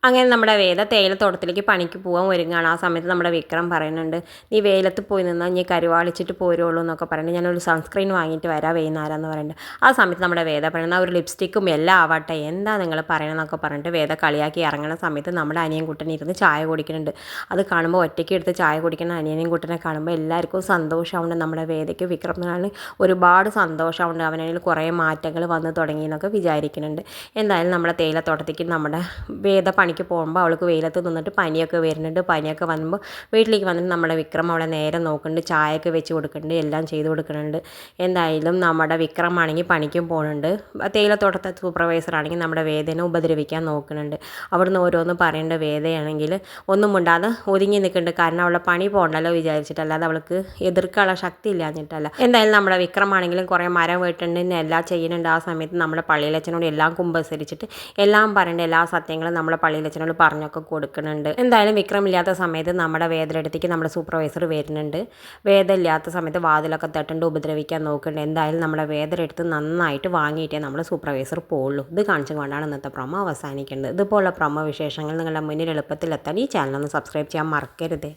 അങ്ങനെ നമ്മുടെ വേദ തേയിലത്തോട്ടത്തിലേക്ക് പണിക്ക് പോകാൻ ഒരുങ്ങുകയാണ്. ആ സമയത്ത് നമ്മുടെ വിക്രം പറയുന്നുണ്ട്, നീ വെയിലത്ത് പോയി നിന്നാൽ നീ കരുവാളിച്ചിട്ട് പോരുള്ളൂ എന്നൊക്കെ പറയുന്നത്. ഞാനൊരു സൺസ്ക്രീൻ വാങ്ങിയിട്ട് വരാം വൈകുന്നേരം എന്ന് പറയുന്നുണ്ട്. ആ സമയത്ത് നമ്മുടെ വേദ പറയുന്നത് ഒരു ലിപ്സ്റ്റിക്കും എല്ലാം ആവട്ടെ, എന്താ നിങ്ങൾ പറയണമെന്നൊക്കെ പറഞ്ഞിട്ട് വേദ കളിയാക്കി ഇറങ്ങുന്ന സമയത്ത് നമ്മുടെ അനിയൻ കുട്ടൻ ഇരുന്ന് ചായ കുടിക്കുന്നുണ്ട്. അത് കാണുമ്പോൾ ഒറ്റയ്ക്ക് എടുത്ത് ചായ കുടിക്കുന്ന അനിയനെയും കുട്ടനെ കാണുമ്പോൾ എല്ലാവർക്കും സന്തോഷമുണ്ട്. നമ്മുടെ വേദയ്ക്ക് വിക്രമിനാണ് ഒരുപാട് സന്തോഷമുണ്ട്. അവനിൽ കുറേ മാറ്റങ്ങൾ വന്ന് തുടങ്ങി എന്നൊക്കെ വിചാരിക്കുന്നുണ്ട്. എന്തായാലും നമ്മുടെ തേയിലത്തോട്ടത്തേക്ക് നമ്മുടെ വേദ പണിക്ക് പോകുമ്പോൾ അവൾക്ക് വെയിലത്ത് നിന്നിട്ട് പനിയൊക്കെ വരുന്നുണ്ട്. പനിയൊക്കെ വന്നുമ്പോൾ വീട്ടിലേക്ക് വന്നിട്ട് നമ്മുടെ വിക്രം അവളെ നേരെ നോക്കുന്നുണ്ട്, ചായയൊക്കെ വെച്ച് കൊടുക്കുന്നുണ്ട്, എല്ലാം ചെയ്ത് കൊടുക്കുന്നുണ്ട്. എന്തായാലും നമ്മുടെ വിക്രമാണെങ്കിൽ പണിക്കും പോകുന്നുണ്ട്. തേയിലത്തോട്ടത്തെ സൂപ്പർവൈസർ ആണെങ്കിൽ നമ്മുടെ വേദനെ ഉപദ്രവിക്കാൻ നോക്കുന്നുണ്ട്. അവിടുന്ന് ഓരോന്ന് പറയേണ്ട വേദയാണെങ്കിൽ ഒന്നും മുണ്ടാതെ ഒതുങ്ങി നിൽക്കുന്നുണ്ട്. കാരണം അവളെ പണി പോകണ്ടല്ലോ വിചാരിച്ചിട്ടല്ലാതെ അവൾക്ക് എതിർക്കാനുള്ള ശക്തി ഇല്ലാഞ്ഞിട്ടല്ല. എന്തായാലും നമ്മുടെ വിക്രമാണെങ്കിലും കുറേ മരം വെട്ടുന്നുണ്ട്, എല്ലാം ചെയ്യുന്നുണ്ട്. ആ സമയത്ത് നമ്മുടെ പള്ളിയിലച്ഛനോട് എല്ലാം കുമ്പസരിച്ചിട്ട് എല്ലാം പറയേണ്ട എല്ലാ സത്യങ്ങളും നമ്മളെ പള്ളിയിലച്ഛനോട് പറഞ്ഞൊക്കെ കൊടുക്കുന്നുണ്ട്. എന്തായാലും വിക്രം ഇല്ലാത്ത സമയത്ത് നമ്മുടെ വേദനടുത്തേക്ക് നമ്മുടെ സൂപ്പർവൈസർ വരുന്നുണ്ട്. വേദ ഇല്ലാത്ത സമയത്ത് വാതിലൊക്കെ തട്ടുണ്ട് ഉപദ്രവിക്കാൻ നോക്കുന്നുണ്ട്. എന്തായാലും നമ്മുടെ വേദനെടുത്ത് നന്നായിട്ട് വാങ്ങിയിട്ടേ നമ്മുടെ സൂപ്പർവൈസർ പോകുള്ളൂ. ഇത് കാണിച്ചു കൊണ്ടാണ് ഇന്നത്തെ പ്രൊമോ അവസാനിക്കേണ്ടത്. ഇതുപോലുള്ള പ്രൊമോ വിശേഷങ്ങൾ നിങ്ങളുടെ മുന്നിൽ എളുപ്പത്തിൽ എത്താൻ ഈ ചാനൽ ഒന്ന് സബ്സ്ക്രൈബ് ചെയ്യാൻ മറക്കരുത്.